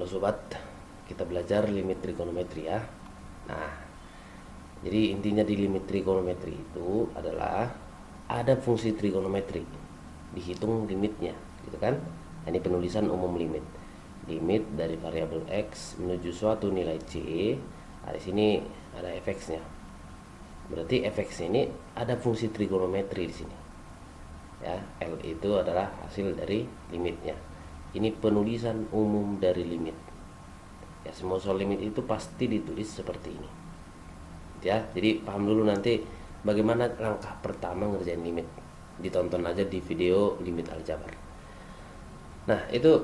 Halo sobat, kita belajar limit trigonometri ya. Nah, jadi intinya di limit trigonometri itu adalah ada fungsi trigonometri, dihitung limitnya, gitu kan? Nah, ini penulisan umum limit. Limit dari variabel x menuju suatu nilai c. Nah, di sini ada fx-nya. Berarti fx ini ada fungsi trigonometri di sini. Ya, L itu adalah hasil dari limitnya. Ini penulisan umum dari limit. Ya, semua soal limit itu pasti ditulis seperti ini. Ya, jadi paham dulu nanti bagaimana langkah pertama ngerjain limit. Ditonton aja di video limit aljabar. Nah, itu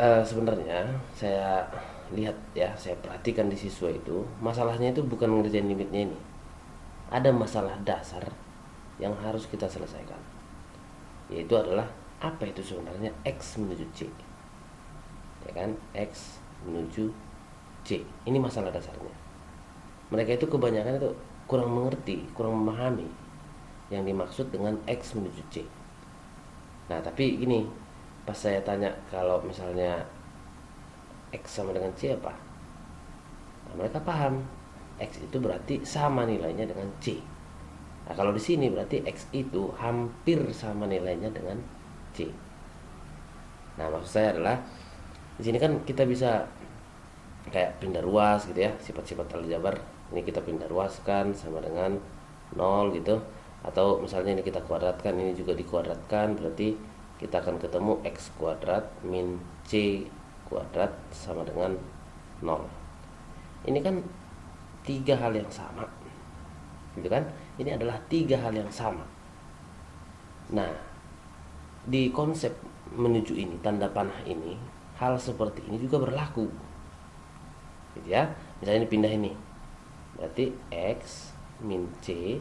sebenarnya saya lihat ya, saya perhatikan di siswa itu, masalahnya itu bukan ngerjain limitnya ini. Ada masalah dasar yang harus kita selesaikan. Yaitu adalah apa itu sebenarnya x menuju c. Ya kan? X menuju C. Ini masalah dasarnya. Mereka itu kebanyakan itu kurang mengerti, kurang memahami yang dimaksud dengan X menuju C. Nah, tapi gini, pas saya tanya kalau misalnya X sama dengan C apa? Nah, mereka paham. X itu berarti sama nilainya dengan C. Nah, kalau di sini berarti X itu hampir sama nilainya dengan C. Nah, maksud saya adalah di sini kan kita bisa kayak pindah ruas gitu ya, sifat-sifat aljabar ini kita pindah ruaskan sama dengan 0 gitu, atau misalnya ini kita kuadratkan, ini juga dikuadratkan, berarti kita akan ketemu x kuadrat min c kuadrat sama dengan 0. Ini kan tiga hal yang sama gitu kan, ini adalah tiga hal yang sama. Nah, di konsep menuju ini, tanda panah ini, hal seperti ini juga berlaku gitu ya. Misalnya ini pindah ini, berarti x min c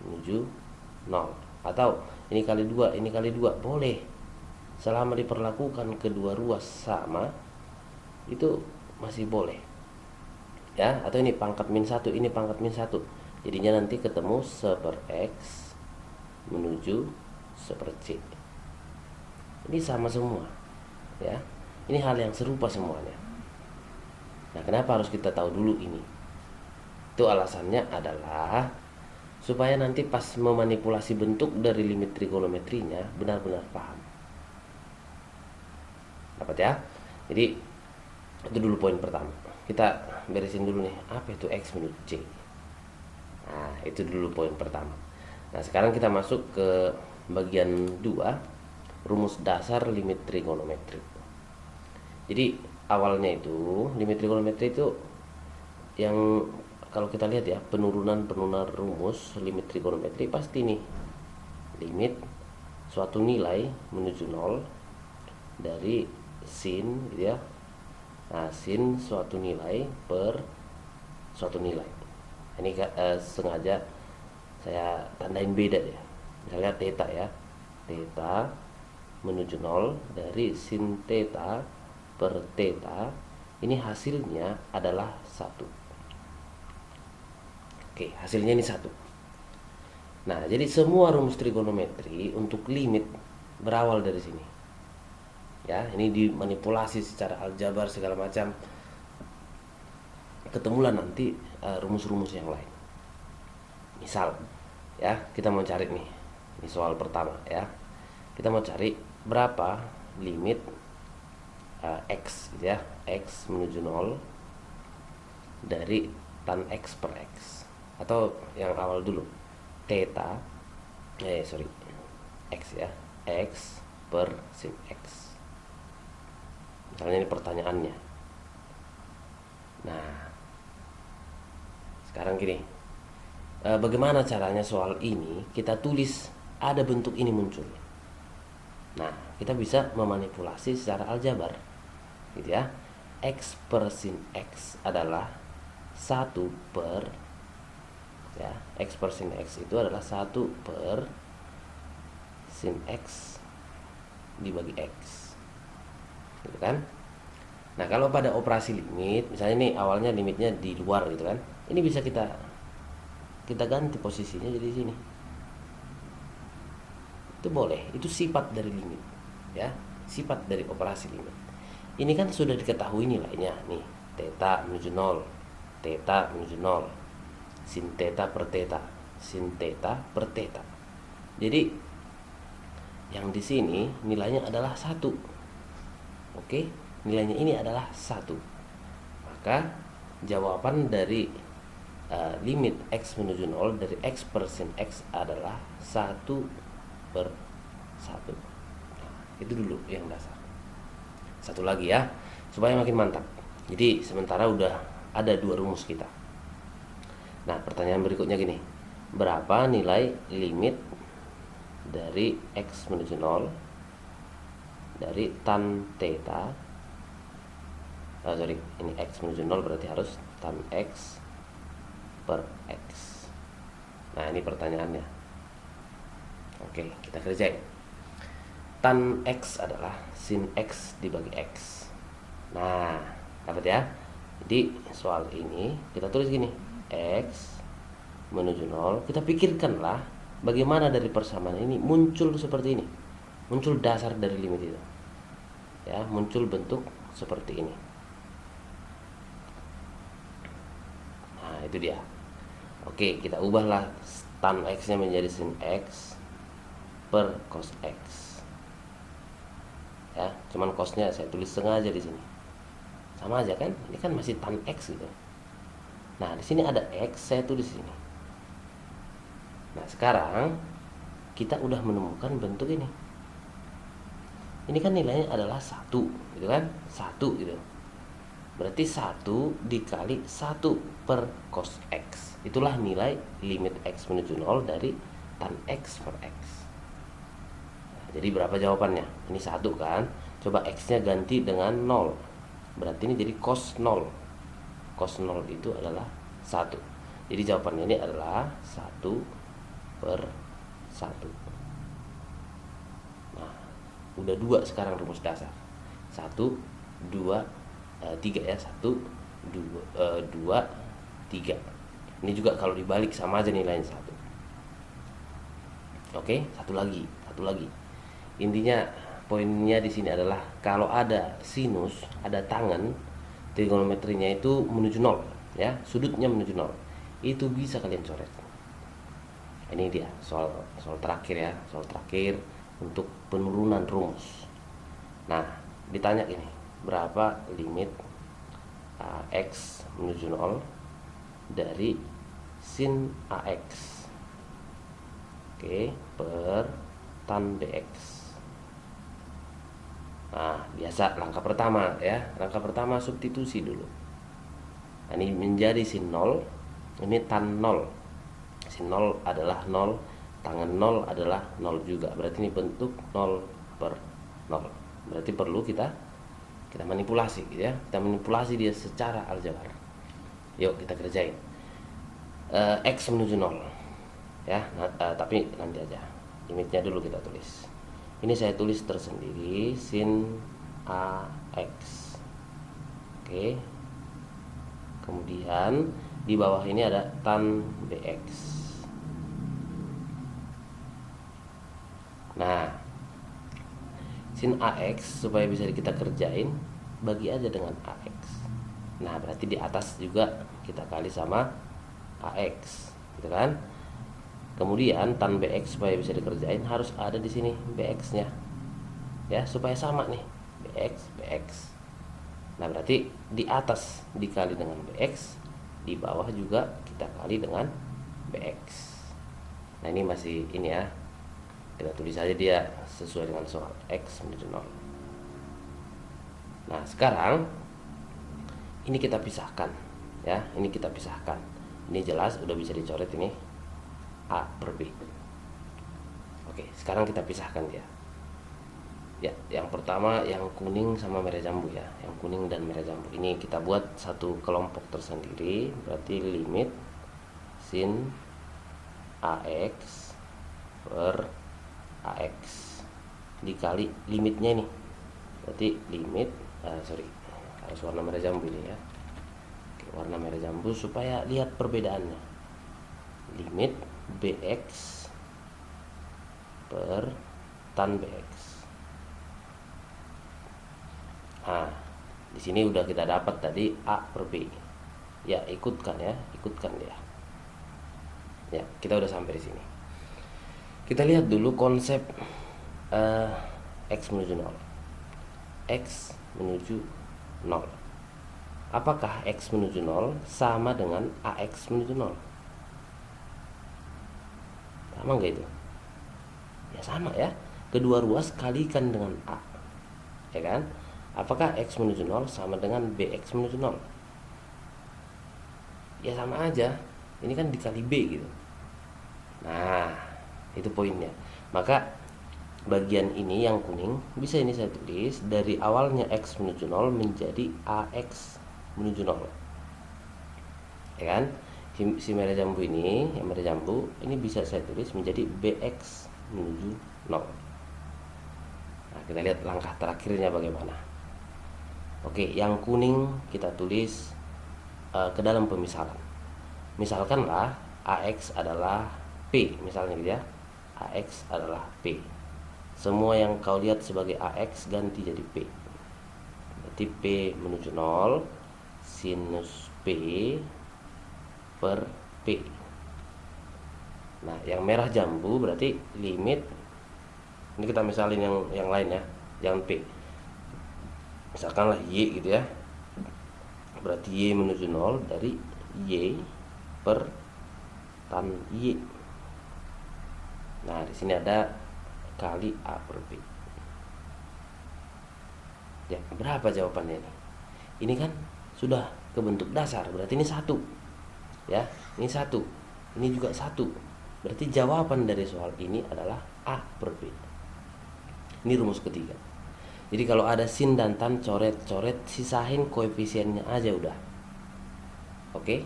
menuju 0, atau ini kali 2, ini kali 2 boleh selama diperlakukan kedua ruas sama, itu masih boleh ya. Atau ini pangkat min 1, ini pangkat min 1, jadinya nanti ketemu seper x menuju seper c. Ini sama semua ya, ini hal yang serupa semuanya. Nah, kenapa harus kita tahu dulu ini? Itu alasannya adalah supaya nanti pas memanipulasi bentuk dari limit trigonometrinya benar-benar paham. Dapat ya? Jadi itu dulu poin pertama. Kita beresin dulu nih, apa itu x menuju c. Nah, itu dulu poin pertama. Nah, sekarang kita masuk ke bagian 2, rumus dasar limit trigonometri. Jadi awalnya itu limit trigonometri itu yang kalau kita lihat ya, penurunan rumus limit trigonometri pasti nih limit suatu nilai menuju 0 dari sin gitu ya. Nah, sin suatu nilai per suatu nilai. Ini sengaja saya tandain beda ya. Misalnya theta ya, theta menuju 0 dari sin theta per theta, ini hasilnya adalah 1. Oke, hasilnya ini 1. Nah, jadi semua rumus trigonometri untuk limit berawal dari sini. Ya, ini dimanipulasi secara aljabar segala macam. Ketemulah nanti rumus-rumus yang lain. Misal, ya, kita mau cari nih. Ini soal pertama ya. Kita mau cari berapa limit x gitu ya, x menuju 0 dari tan x per x, atau yang awal dulu theta x ya, x per sin x. Misalnya ini pertanyaannya. Nah, sekarang gini, bagaimana caranya soal ini kita tulis ada bentuk ini muncul. Nah, kita bisa memanipulasi secara aljabar gitu ya. X per sin x adalah 1 per ya, x per sin x itu adalah 1 per sin x dibagi x gitu kan. Nah, kalau pada operasi limit, misalnya ini awalnya limitnya di luar gitu kan, ini bisa kita ganti posisinya jadi sini. Itu boleh, itu sifat dari limit ya, sifat dari operasi limit. Ini kan sudah diketahui nilainya nih, theta menuju 0, theta menuju 0, sin theta per theta, sin theta per theta. Jadi yang di sini nilainya adalah 1. Oke, nilainya ini adalah 1. Maka jawaban dari limit x menuju 0 dari x per sin x adalah 1 per 1. Nah, itu dulu yang dasar. Satu lagi ya, supaya makin mantap. Jadi sementara udah ada 2 rumus kita. Nah, pertanyaan berikutnya gini. Berapa nilai limit dari x menuju 0 dari tan theta? Ini x menuju 0 berarti harus tan x per x. Nah, ini pertanyaannya. Oke, kita kerjain. Tan x adalah sin x dibagi x. Nah, dapat ya? Jadi soal ini kita tulis gini, x menuju 0. Kita pikirkanlah bagaimana dari persamaan ini muncul seperti ini. Muncul dasar dari limit itu. Ya, muncul bentuk seperti ini. Nah, itu dia. Oke, kita ubahlah tan x-nya menjadi sin x per cos x. Ya, cuman cosnya saya tulis sengaja di sini. Sama aja kan? Ini kan masih tan x gitu. Nah, di sini ada x, saya tulis sini. Nah, sekarang kita udah menemukan bentuk ini. Ini kan nilainya adalah 1, gitu kan? 1 gitu. Berarti 1 dikali 1 per cos x. Itulah nilai limit x menuju 0 dari tan x per x. Nah, jadi berapa jawabannya? Ini 1 kan? Coba x-nya ganti dengan 0. Berarti ini jadi cos 0. Cos 0 itu adalah 1. Jadi jawabannya ini adalah 1 per 1. Nah, udah 2 sekarang rumus dasar. 1, 2, 3 ya, 1, 2, 3. Ini juga kalau dibalik sama aja nilainya 1. Oke, satu lagi. Intinya poinnya di sini adalah kalau ada sinus, ada tangen, trigonometrinya itu menuju 0 ya, sudutnya menuju 0. Itu bisa kalian coret. Ini dia soal terakhir ya, soal terakhir untuk penurunan rumus. Nah, ditanya ini, berapa limit x menuju 0 dari sin ax, oke, per tan bx. Nah, biasa langkah pertama ya, langkah pertama substitusi dulu. Nah, ini menjadi sin 0, ini tan 0. Sin 0 adalah 0, tangan 0 adalah 0 juga. Berarti ini bentuk 0 per 0. Berarti perlu kita manipulasi gitu ya. Kita manipulasi dia secara aljabar. Yuk kita kerjain. X menuju 0 ya. Tapi nanti aja. Limitnya dulu kita tulis. Ini saya tulis tersendiri sin ax. Oke. Kemudian di bawah ini ada tan bx. Nah, sin ax supaya bisa kita kerjain, bagi aja dengan ax. Nah, berarti di atas juga kita kali sama ax, gitu kan? Kemudian tan bx supaya bisa dikerjain harus ada di sini bx-nya. Ya, supaya sama nih. bx. Nah, berarti di atas dikali dengan bx, di bawah juga kita kali dengan bx. Nah, ini masih ini ya. Kita tulis saja dia sesuai dengan soal x menuju 0. Nah, sekarang ini kita pisahkan ya, ini kita pisahkan. Ini jelas udah bisa dicoret ini a per b. Oke, sekarang kita pisahkan dia. Ya, yang pertama yang kuning sama merah jambu ya, yang kuning dan merah jambu ini kita buat satu kelompok tersendiri. Berarti limit sin ax per ax dikali limitnya ini. Berarti limit harus warna merah jambu ini ya. Oke, warna merah jambu supaya lihat perbedaannya. Limit bx per tan bx. Nah, di sini udah kita dapat tadi A per B. Ya, ikutkan ya, ikutkan dia. Ya, kita udah sampai di sini. Kita lihat dulu konsep X menuju 0. X menuju 0. Apakah X menuju 0 sama dengan AX menuju 0? Sama nggak itu? Ya sama ya. Kedua ruas kalikan dengan A. Ya kan? Apakah X menuju 0 sama dengan BX menuju 0? Ya sama aja. Ini kan dikali B gitu. Nah, itu poinnya. Maka bagian ini yang kuning bisa ini saya tulis dari awalnya X menuju 0 menjadi AX menuju 0. Ya kan? Si merah jambu ini, yang merah jambu ini bisa saya tulis menjadi BX menuju 0. Nah, kita lihat langkah terakhirnya bagaimana. Oke, yang kuning kita tulis ke dalam pemisalan. Misalkanlah AX adalah P, misalnya gitu ya. AX adalah P. Semua yang kau lihat sebagai AX ganti jadi P. Berarti P menuju 0 sinus P per P. Nah, yang merah jambu berarti limit. Ini kita misalin yang lain ya, jangan P. Misalkanlah Y gitu ya. Berarti Y menuju 0 dari Y per tan Y. Nah, di sini ada kali A per B. Ya, berapa jawabannya ini? Ini kan sudah kebentuk dasar, berarti ini 1. Ya, ini 1. Ini juga 1. Berarti jawaban dari soal ini adalah A per B. Ini rumus ketiga. Jadi kalau ada sin dan tan coret-coret, sisain koefisiennya aja udah. Oke?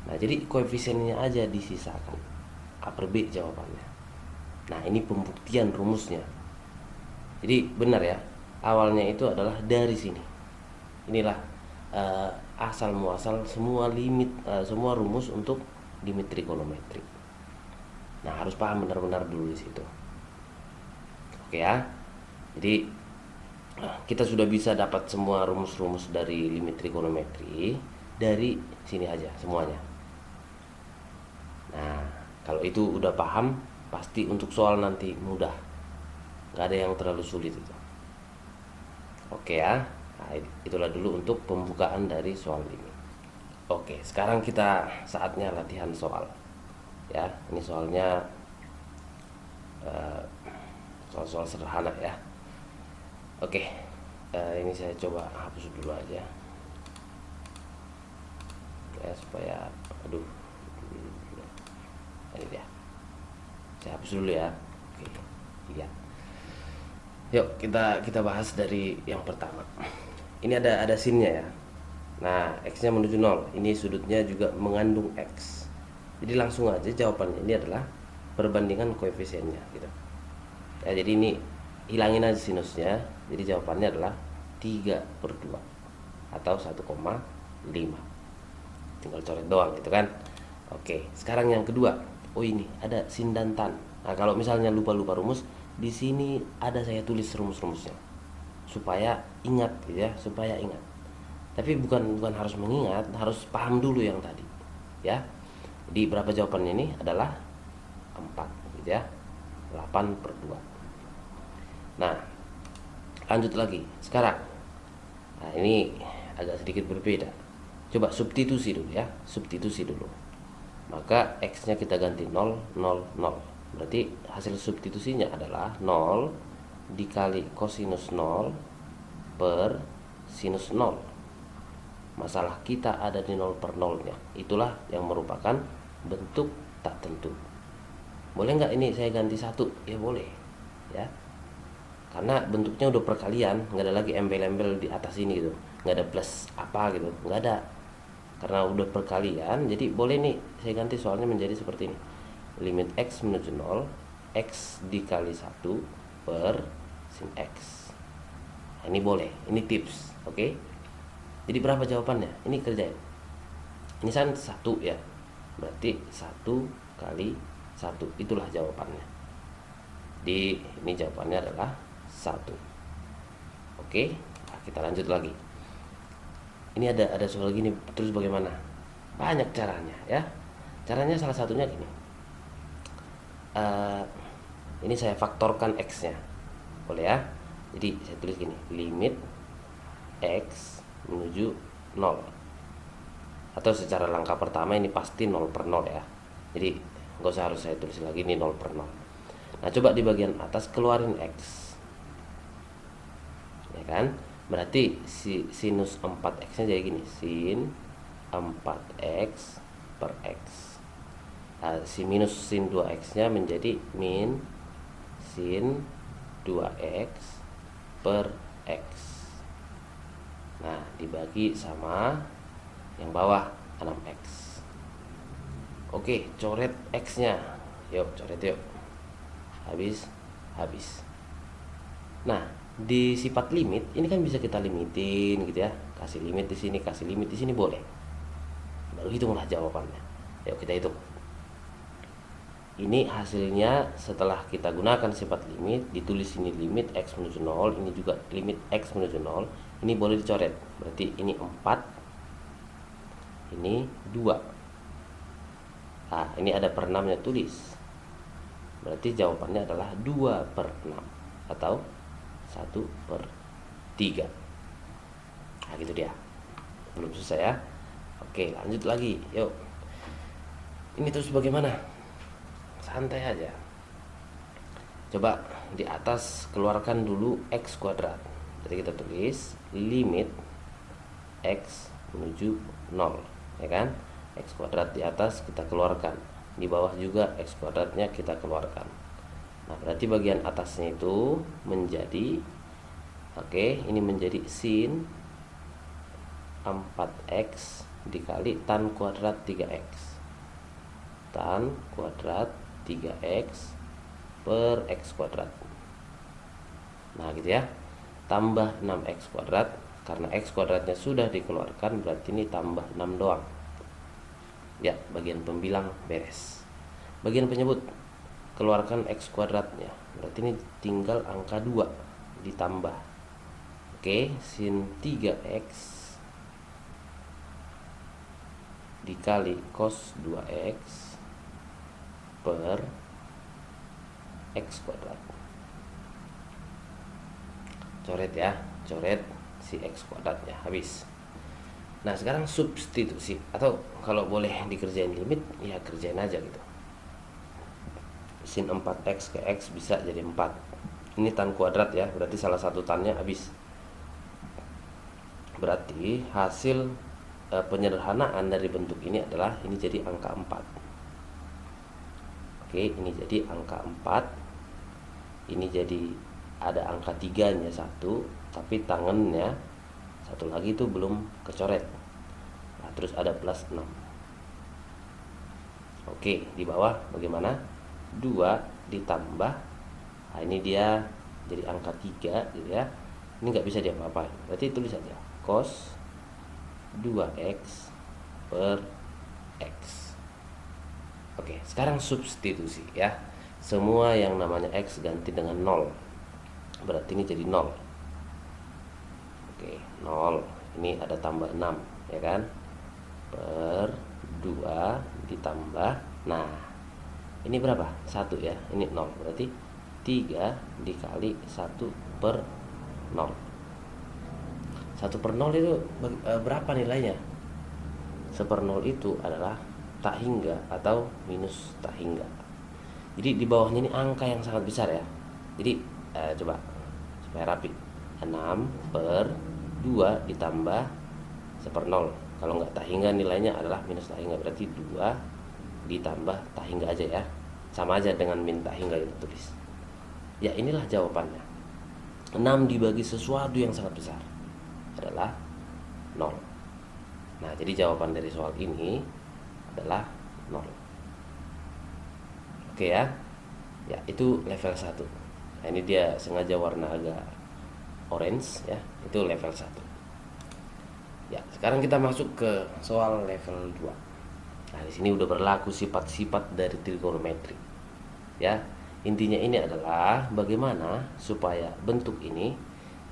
Nah, jadi koefisiennya aja disisakan. A per B jawabannya. Nah, ini pembuktian rumusnya. Jadi benar ya, awalnya itu adalah dari sini. Inilah asal muasal semua limit, semua rumus untuk limit trigonometri. Nah, harus paham benar-benar dulu di situ. Oke ya. Jadi kita sudah bisa dapat semua rumus-rumus dari limit trigonometri dari sini aja semuanya. Nah, kalau itu udah paham, pasti untuk soal nanti mudah. Gak ada yang terlalu sulit itu. Oke ya. Nah, itulah dulu untuk pembukaan dari soal ini. Oke, sekarang kita saatnya latihan soal. Ya, ini soalnya soal-soal sederhana ya. Oke, ini saya coba hapus dulu aja ya supaya ini dia, saya hapus dulu ya. Oke, iya. Yuk kita bahas dari yang pertama. Ini ada sinnya ya. Nah, x-nya menuju 0. Ini sudutnya juga mengandung x. Jadi langsung aja jawabannya ini adalah perbandingan koefisiennya gitu. Ya, jadi ini hilangin aja sinusnya. Jadi jawabannya adalah 3/2 atau 1,5. Tinggal coret doang gitu kan. Oke, sekarang yang kedua. Oh, ini ada sin dan tan. Nah, kalau misalnya lupa rumus, di sini ada saya tulis rumus-rumusnya supaya ingat gitu ya, supaya ingat. Tapi bukan harus mengingat, harus paham dulu yang tadi ya. Jadi berapa jawabannya ini adalah 4 gitu ya. 8/2. Nah, lanjut lagi sekarang. Nah, ini agak sedikit berbeda. Coba substitusi dulu ya, substitusi dulu. Maka x-nya kita ganti 0, 0, 0. Berarti hasil substitusinya adalah 0 dikali kosinus 0 per sinus 0. Masalah kita ada di 0/0-nya. Itulah yang merupakan bentuk tak tentu. Boleh nggak ini saya ganti 1? Ya boleh ya. Karena bentuknya udah perkalian, nggak ada lagi embel-embel di atas ini gitu, nggak ada plus apa gitu, nggak ada. Karena udah perkalian, jadi boleh nih saya ganti soalnya menjadi seperti ini. Limit x menuju 0, x dikali 1 per sin x. Nah, ini boleh, ini tips, oke? Jadi berapa jawabannya? Ini kerjain. Ini kan 1 ya, berarti 1 kali 1, itulah jawabannya. Jadi ini jawabannya adalah 1. Oke, Nah, kita lanjut lagi. Ini ada soal gini, terus bagaimana? Banyak caranya ya. Caranya salah satunya gini. Eh, ini saya faktorkan x-nya. Boleh ya? Jadi saya tulis gini, limit x menuju 0. Atau secara langkah pertama ini pasti 0 per 0 ya. Jadi nggak usah harus saya tulis lagi ini 0 per 0. Nah, coba di bagian atas keluarin x. Ya kan? Berarti sinus 4x nya jadi gini, sin 4x per x. Nah, sin 2x nya menjadi min sin 2x per x. Nah, dibagi sama yang bawah 6x. Oke, coret x nya. Yuk, coret yuk. Habis. Nah, di sifat limit ini kan bisa kita limitin gitu ya. Kasih limit di sini, kasih limit di sini boleh. Baru hitunglah jawabannya. Yuk kita hitung. Ini hasilnya setelah kita gunakan sifat limit, ditulis ini limit x menuju 0, ini juga limit x menuju 0. Ini boleh dicoret. Berarti ini 4, ini 2. Nah, ini ada per 6 nya tulis. Berarti jawabannya adalah 2 per 6 atau 1 per 3. Nah, gitu dia. Belum selesai ya. Oke, lanjut lagi. Yuk. Ini terus bagaimana? Santai aja. Coba di atas keluarkan dulu x kuadrat. Jadi kita tulis limit x menuju 0, ya kan? X kuadrat di atas kita keluarkan. Di bawah juga x kuadratnya kita keluarkan. Nah, berarti bagian atasnya itu menjadi ini menjadi sin 4x dikali tan kuadrat 3x. Tan kuadrat 3x per x kuadrat. Nah, gitu ya. Tambah 6x kuadrat, karena x kuadratnya sudah dikeluarkan, berarti ini tambah 6 doang. Ya, bagian pembilang beres. Bagian penyebut, keluarkan x kuadratnya. Berarti ini tinggal angka 2 ditambah. Oke, sin 3x dikali cos 2x per x kuadrat. Coret ya, coret si x kuadratnya, habis. Nah, sekarang substitusi, atau kalau boleh dikerjain limit, ya kerjain aja gitu. Sin 4x ke x bisa jadi 4. Ini tan kuadrat ya, berarti salah satu tannya habis. Berarti hasil penyederhanaan dari bentuk ini adalah ini jadi angka 4. Oke, ini jadi angka 4. Ini jadi ada angka 3-nya 1, tapi tangannya satu lagi itu belum kecoret. Nah, terus ada plus 6. Oke, di bawah bagaimana? 2 ditambah, nah ini dia jadi angka 3 gitu ya. Ini nggak bisa diapa-apain, berarti tulis saja cos 2x per x. Oke, sekarang substitusi ya. Semua yang namanya x ganti dengan 0. Berarti ini jadi 0. Oke, 0. Ini ada tambah 6, ya kan? Per 2 ditambah. Nah, ini berapa? 1 ya. Ini 0. Berarti 3 dikali 1 per 0. 1 per 0 itu berapa nilainya? 1 per 0 itu adalah tak hingga atau minus tak hingga. Jadi di bawahnya ini angka yang sangat besar ya. Jadi coba supaya rapi, 6 per 2 ditambah 1 per 0. Kalau nggak tak hingga nilainya adalah minus tak hingga, berarti 2 ditambah tak hingga aja ya. Sama aja dengan min tak hingga itu tulis. Ya, inilah jawabannya. 6 dibagi sesuatu yang sangat besar adalah 0. Nah, jadi jawaban dari soal ini adalah 0. Oke ya. Ya, itu level 1. Nah, ini dia sengaja warna agak orange ya. Itu level 1. Ya, sekarang kita masuk ke soal level 2. Nah, di sini udah berlaku sifat-sifat dari trigonometri. Ya, intinya ini adalah bagaimana supaya bentuk ini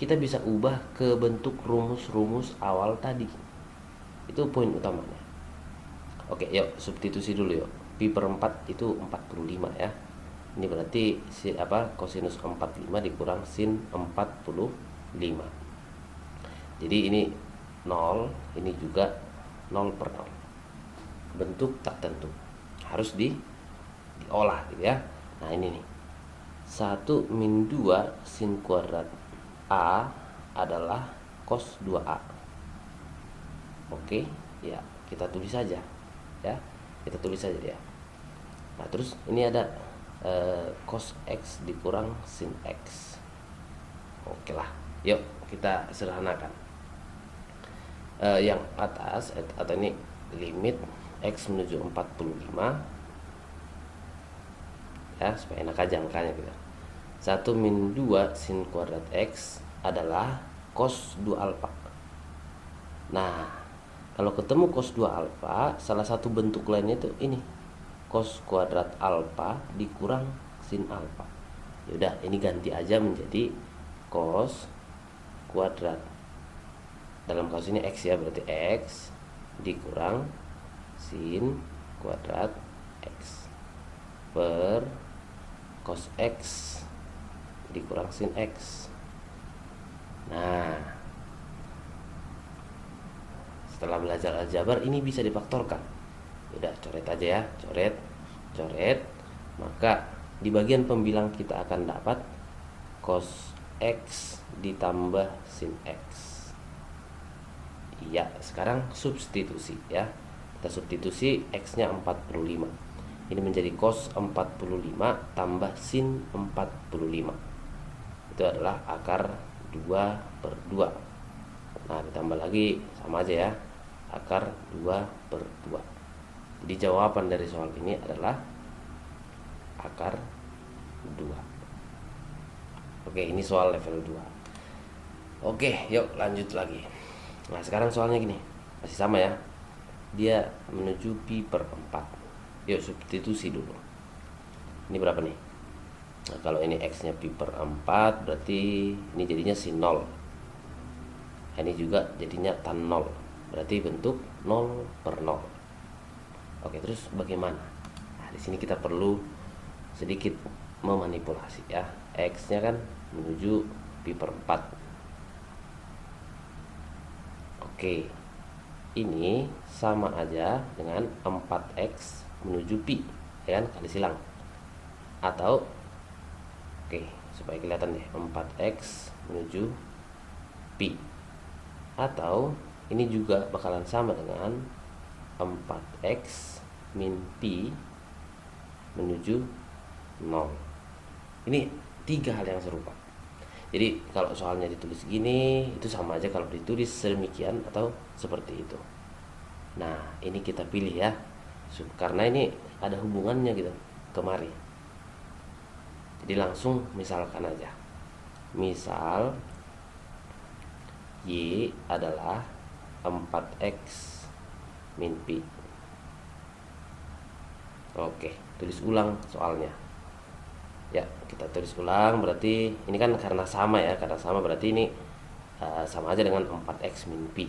kita bisa ubah ke bentuk rumus-rumus awal tadi. Itu poin utamanya. Oke, yuk substitusi dulu yuk. Pi per 4 itu 45 ya. Ini berarti kosinus 45 dikurang sin 45. Jadi ini 0, ini juga 0 per 0. Bentuk tak tentu. Harus diolah gitu ya. Nah, ini nih. 1 min 2 sin kuadrat A adalah cos 2A. Oke, ya, kita tulis saja ya. Kita tulis saja ya. Nah, terus ini ada cos X dikurang sin X. Oke lah. Yuk, kita sederhanakan. Yang atas atau ini limit X menuju 45 ya, supaya enak aja angkanya gitu. 1 min 2 sin kuadrat X adalah cos 2 alfa. Nah, kalau ketemu cos 2 alfa, salah satu bentuk lainnya itu ini, cos kuadrat alfa dikurang sin alfa. Yaudah, ini ganti aja menjadi cos kuadrat, dalam kasus ini X ya, berarti X dikurang sin kuadrat X per cos X dikurang sin X. Nah, setelah belajar aljabar ini bisa difaktorkan. Udah, coret aja ya, coret. Maka di bagian pembilang kita akan dapat cos X ditambah sin X. Iya, sekarang substitusi ya. Kita substitusi X-nya 45. Ini menjadi cos 45 tambah sin 45. Itu adalah akar 2 per 2. Nah, ditambah lagi sama aja ya, akar 2 per 2. Jadi jawaban dari soal ini adalah akar 2. Oke, ini soal level 2. Oke, yuk lanjut lagi. Nah, sekarang soalnya gini, masih sama ya. Dia menuju pi per 4. Yuk substitusi dulu. Ini berapa nih? Nah, kalau ini X nya pi per 4, berarti ini jadinya sin 0. Ini juga jadinya tan 0. Berarti bentuk 0 per 0. Oke, terus bagaimana? Nah, di sini kita perlu sedikit memanipulasi ya. X nya kan menuju pi per 4. Oke, ini sama aja dengan 4X menuju pi, ya kan, kali silang. Atau oke, supaya kelihatan deh, 4X menuju pi. Atau ini juga bakalan sama dengan 4X min pi menuju 0. Ini tiga hal yang serupa. Jadi kalau soalnya ditulis gini, itu sama aja kalau ditulis sedemikian atau seperti itu. Nah, ini kita pilih ya, karena ini ada hubungannya gitu kemari. Jadi langsung misalkan aja. Misal Y adalah 4X min pi. Oke, tulis ulang soalnya. Ya, kita tulis ulang, berarti ini kan karena sama ya, berarti ini sama aja dengan 4X min pi.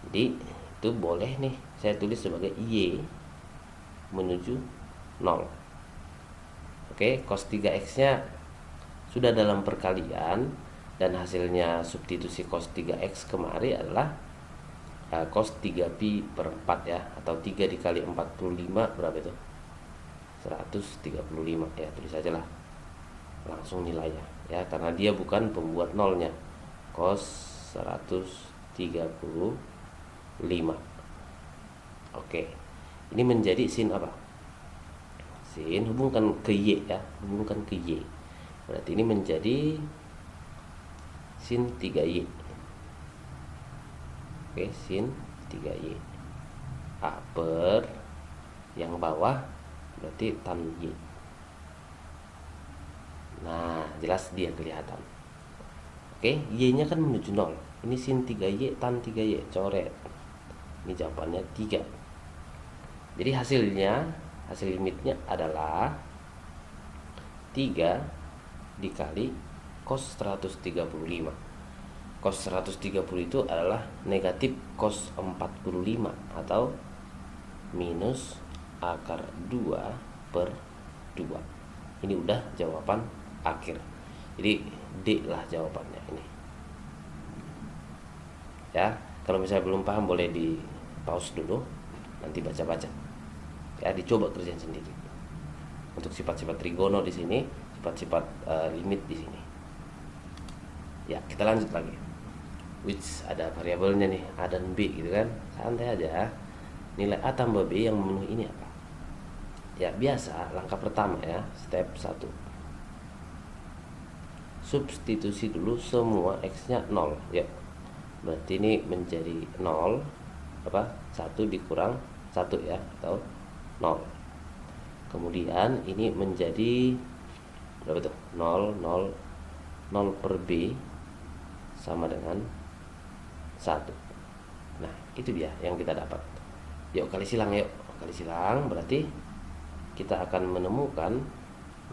Jadi itu boleh nih saya tulis sebagai Y menuju 0. Oke, cos 3X nya sudah dalam perkalian, dan hasilnya substitusi cos 3X kemari adalah cos 3 pi per 4 ya, atau 3 dikali 45 berapa itu? 135 ya, tulis aja lah langsung nilainya ya, karena dia bukan pembuat nolnya. Cos 135. Oke, ini menjadi sin apa? Sin hubungkan ke Y ya, hubungkan ke Y. Berarti ini menjadi sin 3Y. Oke, sin 3Y. A per yang bawah berarti tan Y. Nah, jelas dia kelihatan. Oke, Y-nya kan menuju 0. Ini sin 3Y, tan 3Y, coret. Ini jawabannya 3. Jadi hasil limitnya adalah 3 dikali cos 135. cos 130 itu adalah negatif cos 45 atau minus akar 2 per 2. Ini udah jawaban akhir. Jadi D lah jawabannya ini. Ya, kalau misalnya belum paham boleh di pause dulu, nanti baca-baca. Ya, dicoba kerjain sendiri. Untuk sifat-sifat trigono di sini, sifat-sifat limit di sini. Ya, kita lanjut lagi. Which ada variabelnya nih, A dan B gitu kan. Santai aja. Nilai A tambah B yang memenuhi ini apa? Ya, biasa langkah pertama ya, step 1. Substitusi dulu semua X-nya 0. Ya. Berarti ini menjadi 0 apa? 1 dikurang 1 ya, atau 0. Kemudian ini menjadi berapa tuh? 0 0 0 per B sama dengan 1. Nah, itu dia yang kita dapat. Yuk kali silang, yuk. Kali silang berarti kita akan menemukan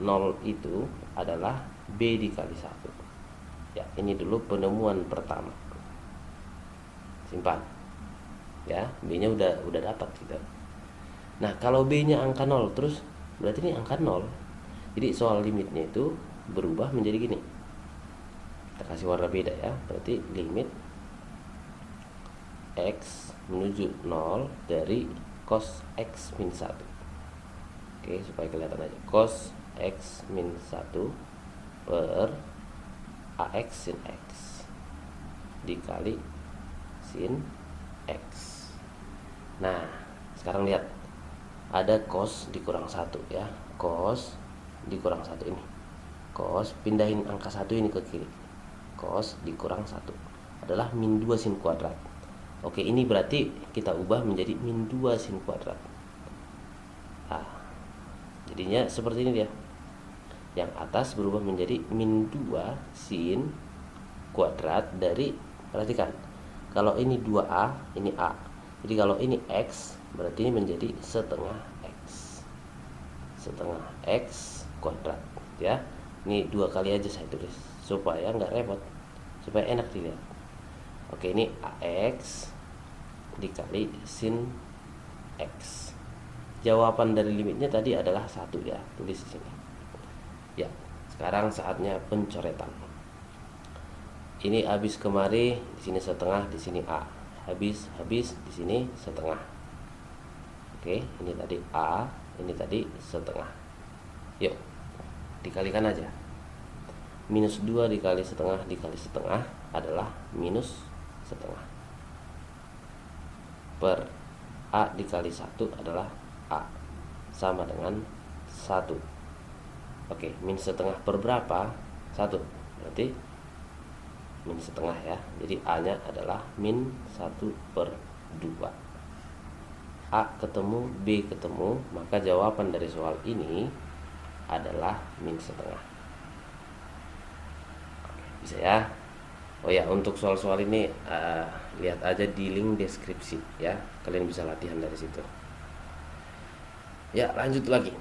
0 itu adalah B dikali 1. Ya, ini dulu penemuan pertama. Simpan. Ya, B-nya udah dapat gitu. Nah, kalau B-nya angka 0 terus berarti ini angka 0. Jadi soal limitnya itu berubah menjadi gini. Kita kasih warna beda ya. Berarti limit X menuju 0 dari cos X min 1. Oke, supaya kelihatan aja. Cos X min 1 per AX sin X dikali sin X. Nah, sekarang lihat. Ada cos dikurang 1 ya. Cos dikurang 1 ini. Cos, pindahin angka 1 ini ke kiri. Cos dikurang 1 adalah min 2 sin kuadrat. Oke, ini berarti kita ubah menjadi min 2 sin kuadrat. Nah, jadinya seperti ini dia. Yang atas berubah menjadi min 2 sin kuadrat dari, perhatikan, kalau ini 2A, ini A. Jadi kalau ini X, berarti ini menjadi setengah X. Setengah X kuadrat ya. Ini 2 kali aja saya tulis supaya nggak repot, supaya enak dilihat. Oke, ini AX dikali sin X. Jawaban dari limitnya tadi adalah 1 ya, tulis di sini. Ya, sekarang saatnya pencoretan. Ini habis kemari, di sini setengah, di sini A. Habis di sini setengah. Oke, ini tadi A, ini tadi setengah. Yuk, dikalikan aja. Minus 2 dikali setengah adalah minus setengah. Per A dikali 1 adalah A, sama dengan 1. Oke, min setengah per berapa? 1. Berarti min setengah ya. Jadi A nya adalah min 1 per 2. A ketemu, B ketemu, maka jawaban dari soal ini adalah min setengah. Bisa ya. Oh ya, untuk soal-soal ini lihat aja di link deskripsi ya. Kalian bisa latihan dari situ. Ya, lanjut lagi.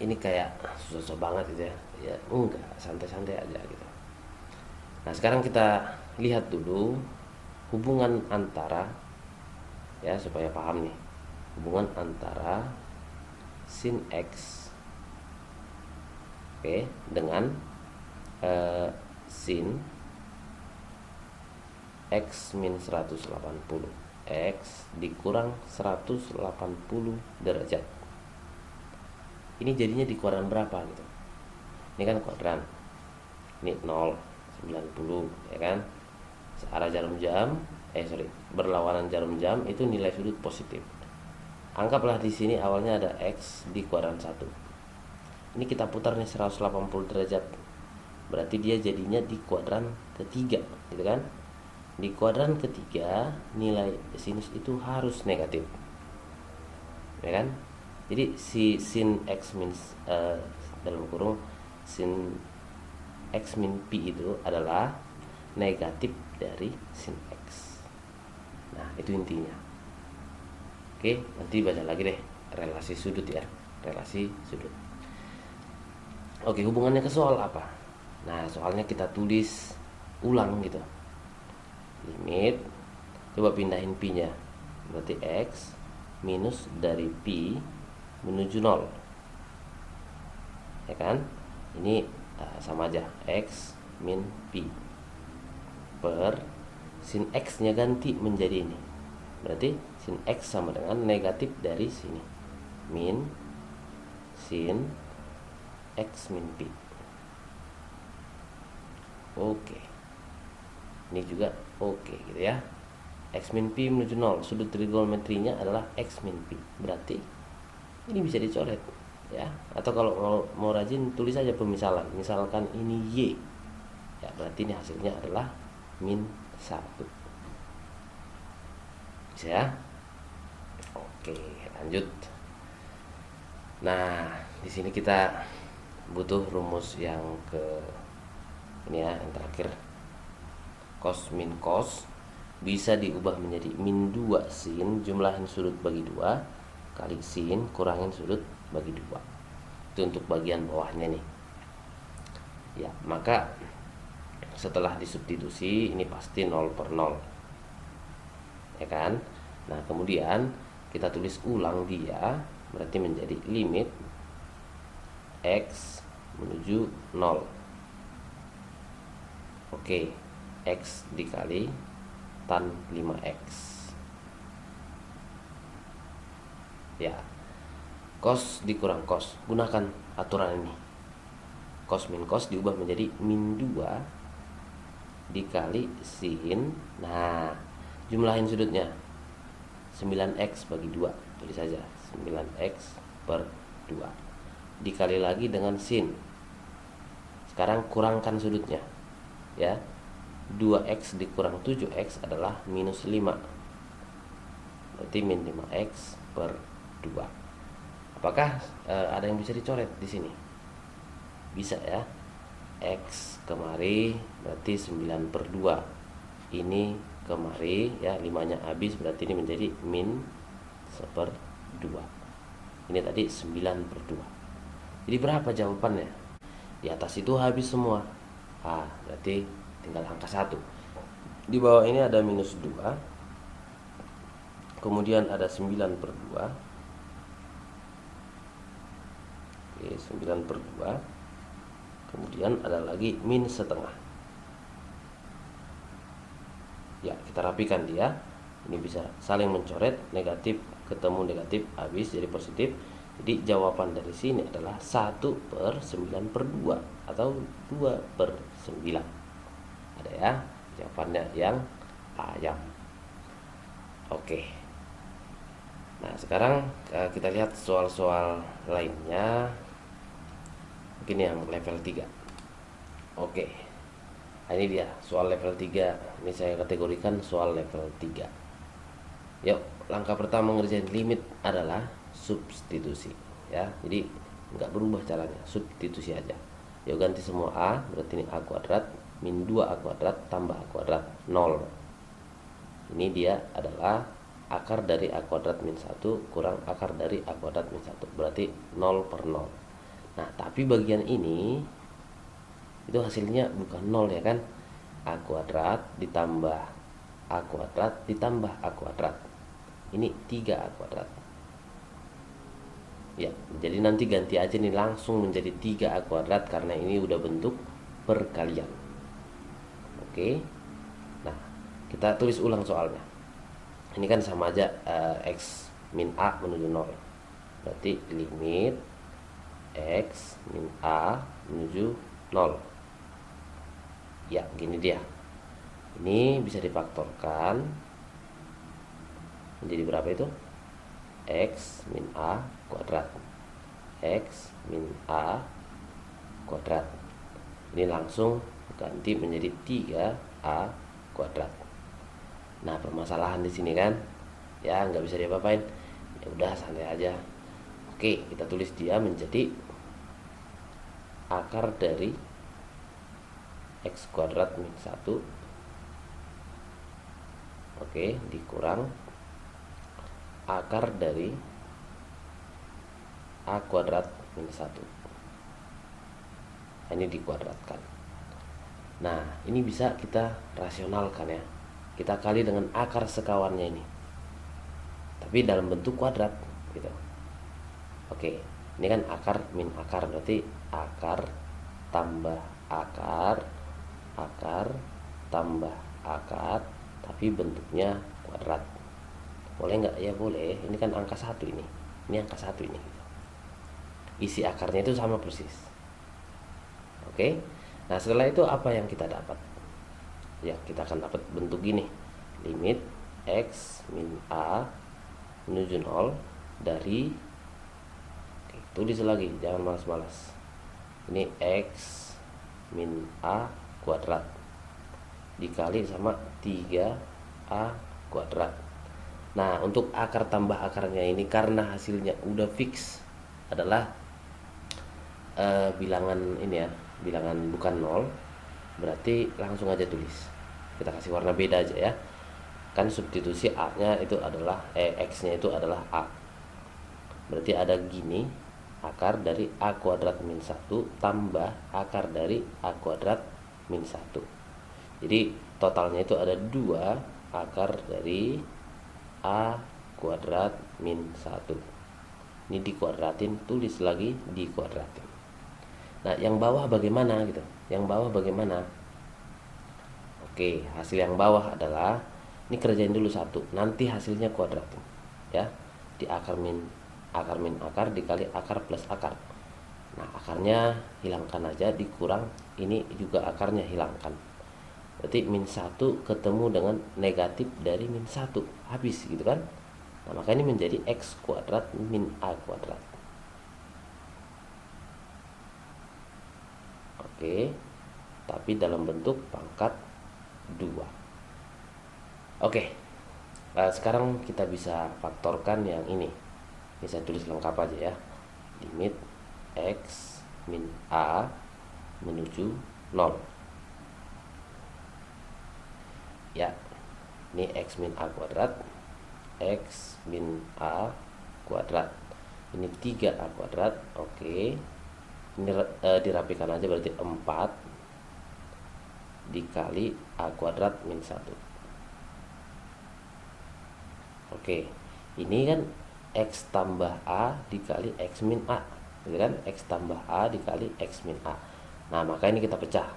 Ini kayak susah-susah banget gitu ya. Ya, enggak, santai-santai aja gitu. Nah, sekarang kita lihat dulu hubungan antara, ya supaya paham nih, hubungan antara sin X, oke, dengan sin X min 180. X dikurang 180 derajat. Ini jadinya di kuadran berapa gitu. Ini kan kuadran. Ini 0, 90 ya kan. Searah jarum jam, berlawanan jarum jam itu nilai sudut positif. Anggaplah di sini awalnya ada X di kuadran 1. Ini kita putar nih 180 derajat. Berarti dia jadinya di kuadran ketiga, gitu kan? Di kuadran ketiga nilai sinus itu harus negatif, ya kan? Jadi si sin X min dalam kurung sin X min P itu adalah negatif dari sin X. Nah, itu intinya. Oke, nanti baca lagi deh relasi sudut ya, relasi sudut. Oke, hubungannya ke soal apa? Nah, soalnya kita tulis ulang gitu. Limit, coba pindahin pi-nya, berarti x minus dari pi menuju 0, ya kan? Ini sama aja, x min pi per sin x nya ganti menjadi ini, berarti sin x sama dengan negatif dari sini, min sin x min pi. Oke, ini juga oke gitu ya. X min pi menuju 0, sudut trigonometrinya adalah x min pi, berarti ini bisa dicoret ya. Atau kalau mau rajin tulis saja pemisalan, misalkan ini y ya, berarti ini hasilnya adalah min 1, bisa ya. Oke, lanjut. Nah, di sini kita butuh rumus yang ke ini ya, yang terakhir. Cos min cos bisa diubah menjadi min 2 sin jumlahin sudut bagi 2 kali sin kurangin sudut bagi 2. Itu untuk bagian bawahnya nih. Ya, maka setelah disubstitusi ini pasti 0 per 0. Ya kan? Nah, kemudian kita tulis ulang dia, berarti menjadi limit x menuju 0. Oke, x dikali tan 5x. Ya, cos dikurang cos, gunakan aturan ini. Cos min cos diubah menjadi min 2 dikali sin. Nah, jumlahin sudutnya, 9x bagi 2, tulis saja 9x per 2 dikali lagi dengan sin. Sekarang kurangkan sudutnya ya, 2x dikurang 7x adalah minus 5, berarti min 5x per 2. Apakah ada yang bisa dicoret di sini? Bisa ya. X kemari berarti 9 per 2, ini kemari ya, 5 nya habis, berarti ini menjadi min 1/2. Ini tadi 9 per 2. Jadi berapa jawabannya? Di atas itu habis semua. Berarti tinggal angka 1. Di bawah ini ada minus 2, kemudian ada 9 per 2. Oke, 9 per 2. Kemudian ada lagi min setengah. Ya, kita rapikan dia. Ini bisa saling mencoret, negatif ketemu negatif habis jadi positif. Jadi jawaban dari sini adalah 1/9/2 atau 2/9. Ada ya jawabannya yang ayam. Oke. Nah, sekarang kita lihat soal-soal lainnya. Mungkin yang level 3. Oke. Nah, ini dia soal level 3. Ini saya kategorikan soal level 3. Yuk, langkah pertama ngerjain limit adalah substitusi ya. Jadi nggak berubah caranya, substitusi aja. Yuk, ganti semua a, berarti ini a kuadrat min 2a kuadrat tambah a kuadrat 0. Ini dia adalah akar dari a kuadrat min 1 kurang akar dari a kuadrat min 1, berarti 0 per 0. Nah, tapi bagian ini itu hasilnya bukan 0 ya kan, a kuadrat ditambah a kuadrat ditambah a kuadrat, ini 3a kuadrat ya. Jadi nanti ganti aja nih, langsung menjadi 3a kuadrat karena ini udah bentuk perkalian. Oke. Nah, kita tulis ulang soalnya. Ini kan sama aja, x min a menuju 0, berarti limit x min a menuju 0. Ya, gini dia. Ini bisa difaktorkan menjadi berapa itu? X min a kuadrat, X min a kuadrat. Ini langsung ganti menjadi 3a kuadrat. Nah, permasalahan di sini kan ya nggak bisa diapa-apain, ya udah santai aja. Oke, kita tulis dia menjadi akar dari x kuadrat min 1, oke, dikurang akar dari a kuadrat min 1. Ini dikuadratkan. Nah, ini bisa kita rasionalkan ya. Kita kali dengan akar sekawannya ini. Tapi dalam bentuk kuadrat gitu. Oke, ini kan akar min akar, berarti akar tambah akar, akar tambah akar, tapi bentuknya kuadrat. Boleh nggak? Ya boleh. Ini kan angka 1 ini. Ini angka 1 ini. Isi akarnya itu sama persis. Oke. Nah, setelah itu apa yang kita dapat? Ya, kita akan dapat bentuk gini. Limit x min a menuju 0 dari, oke, tulis lagi, jangan malas-malas. Ini x min a kuadrat dikali sama 3a kuadrat. Nah, untuk akar tambah akarnya ini karena hasilnya udah fix adalah bilangan ini ya, bilangan bukan 0, berarti langsung aja tulis. Kita kasih warna beda aja ya. Kan substitusi a-nya itu adalah x-nya itu adalah a. Berarti ada gini, akar dari a kuadrat min 1 tambah akar dari a kuadrat min 1. Jadi totalnya itu ada 2 akar dari a kuadrat min 1. Ini dikuadratin, tulis lagi dikuadratin. Nah, yang bawah bagaimana gitu? Yang bawah bagaimana? Oke, hasil yang bawah adalah, ini kerjain dulu 1, nanti hasilnya kuadratin ya. Di akar min akar dikali akar plus akar. Nah, akarnya hilangkan aja, dikurang ini juga akarnya hilangkan. Berarti min 1 ketemu dengan negatif dari min 1, habis gitu kan. Nah, maka ini menjadi x kuadrat min a kuadrat. Oke, tapi dalam bentuk pangkat 2. Oke, sekarang kita bisa faktorkan yang ini. Ini saya tulis lengkap aja ya. Limit x min a menuju 0. Ya, ini x min a kuadrat, x min a kuadrat. Ini 3a kuadrat, oke. Ini dirapikan aja, berarti 4 dikali a kuadrat min 1. Oke, ini kan x tambah a dikali x min a, gitu kan? X tambah a dikali x min a. Nah, maka ini kita pecah.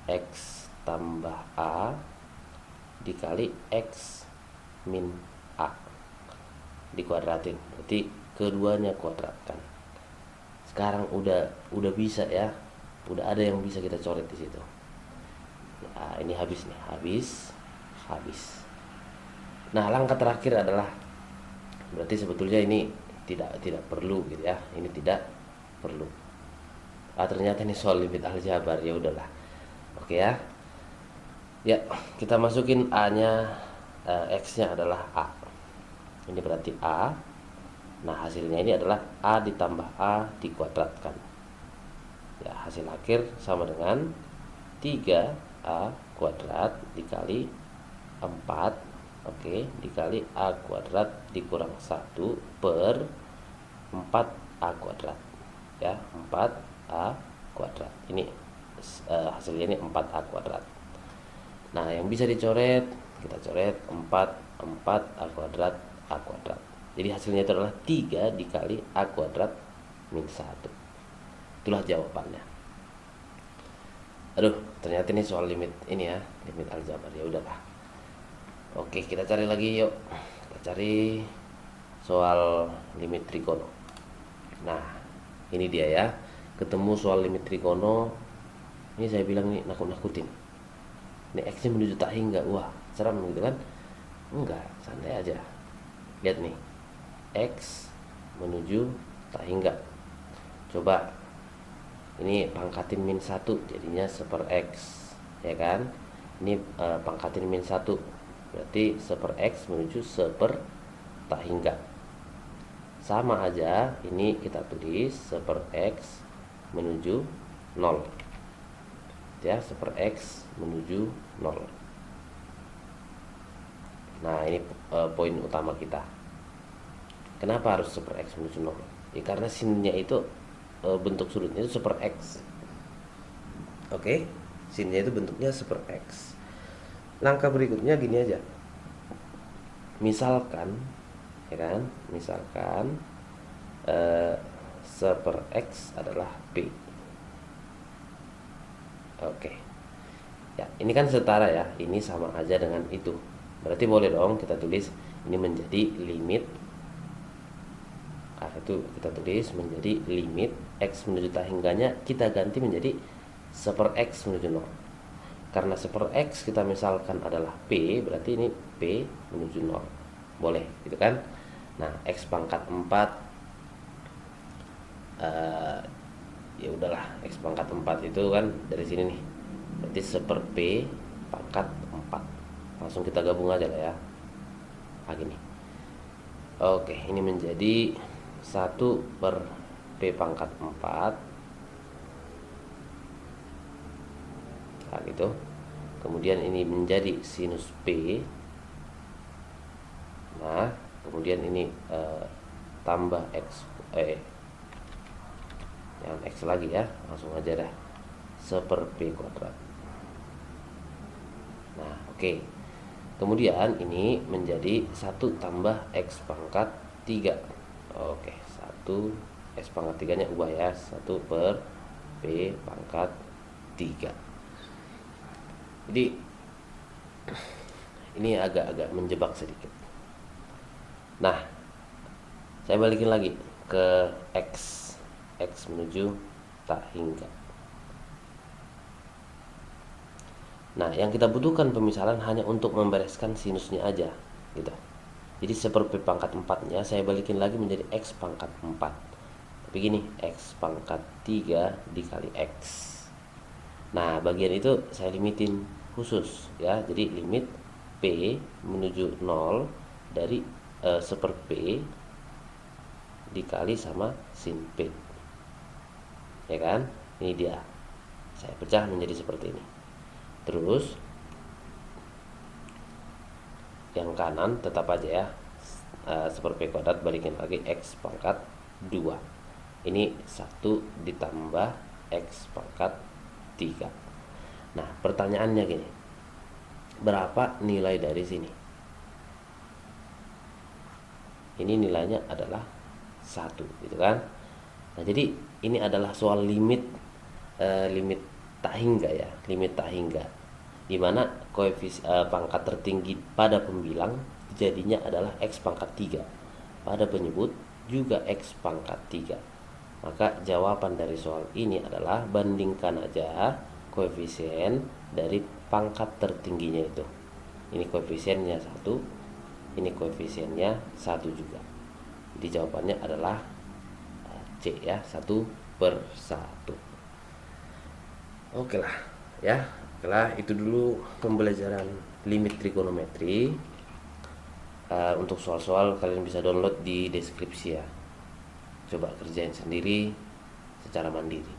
X tambah a dikali x min a dikuadratin, berarti keduanya kuadratkan. Sekarang udah bisa ya, udah ada yang bisa kita coret di situ. Nah, ini habis nih, habis. Nah, langkah terakhir adalah, berarti sebetulnya ini tidak perlu gitu ya, ini tidak perlu. Ternyata ini soal limit aljabar, ya udahlah. Oke ya. Ya, kita masukin a-nya, x-nya adalah a. Ini berarti a. Nah, hasilnya ini adalah a ditambah a dikuadratkan. Ya, hasil akhir sama dengan 3a kuadrat dikali 4, oke, dikali a kuadrat dikurang 1 per 4a kuadrat. Ya, 4a kuadrat. Ini hasilnya ini 4a kuadrat. Nah, yang bisa dicoret, kita coret 4a kuadrat a kuadrat. Jadi hasilnya itu adalah 3 dikali a kuadrat min 1. Itulah jawabannya. Aduh, ternyata ini soal limit ini ya, limit aljabar. Ya udahlah. Oke, kita cari lagi yuk. Kita cari soal limit trigono. Nah, ini dia ya. Ketemu soal limit trigono. Ini saya bilang nih, nakut-nakutin. Ini x-nya menuju tak hingga. Wah, seram gitu kan? Enggak, santai aja. Lihat nih, x menuju tak hingga. Coba ini pangkatin min 1, jadinya seper x, ya kan? Ini pangkatin min 1, berarti seper x menuju seper tak hingga. Sama aja, ini kita tulis seper x menuju 0. Ya, seper x menuju 0. Nah, ini poin utama kita. Kenapa harus seper x menuju 0? Ya karena sinnya itu bentuk sudutnya itu seper x. Oke. Sinnya itu bentuknya 1/X. Langkah berikutnya gini aja. Misalkan, ya kan? Misalkan 1/X adalah P. Oke. Ya, ini kan setara ya. Ini sama aja dengan itu. Berarti boleh dong kita tulis ini menjadi limit. Nah, itu kita tulis menjadi limit X menuju tak hingganya, kita ganti menjadi 1/X menuju 0. Karena 1/X kita misalkan adalah P, berarti ini P menuju 0. Boleh, gitu kan? Nah, X pangkat 4 ya udahlah, X pangkat 4 itu kan dari sini nih. Berarti 1/P pangkat 4. Langsung kita gabung aja lah ya. Nah, gini. Oke, ini menjadi 1/P pangkat 4. Nah, gitu. Kemudian ini menjadi sinus P. Nah, kemudian ini tambah X, yang X lagi ya, langsung aja dah 1/P kuadrat. Nah, oke. Kemudian ini menjadi 1 tambah X pangkat 3. Oke, 1 X pangkat 3 nya ubah ya, 1/P pangkat 3. Jadi ini agak-agak menjebak sedikit. Nah, saya balikin lagi ke X menuju tak hingga. Nah, yang kita butuhkan pemisalan hanya untuk membereskan sinusnya aja, gitu. Jadi 1/P pangkat 4-nya saya balikin lagi menjadi X pangkat 4. Tapi gini, X pangkat 3 dikali X. Nah, bagian itu saya limitin khusus ya. Jadi limit P menuju 0 dari 1/P dikali sama sin P. Ya kan? Ini dia. Saya pecah menjadi seperti ini. Terus yang kanan tetap aja ya, 1/P kuadrat balikin lagi X pangkat 2. Ini 1 ditambah X pangkat 3. Nah, pertanyaannya gini, berapa nilai dari sini? Ini nilainya adalah 1, gitu kan? Nah, jadi ini adalah soal limit tak hingga ya, limit tak hingga, dimana pangkat tertinggi pada pembilang jadinya adalah X pangkat 3, pada penyebut juga X pangkat 3. Maka jawaban dari soal ini adalah bandingkan aja koefisien dari pangkat tertingginya itu. Ini koefisiennya 1, ini koefisiennya 1 juga. Jadi jawabannya adalah C ya, 1/1. Oke lah ya. Oke lah, itu dulu pembelajaran limit trigonometri. Untuk soal-soal kalian bisa download di deskripsi ya. Coba kerjain sendiri secara mandiri.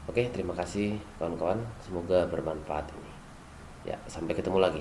Oke, terima kasih kawan-kawan. Semoga bermanfaat ini. Ya, sampai ketemu lagi.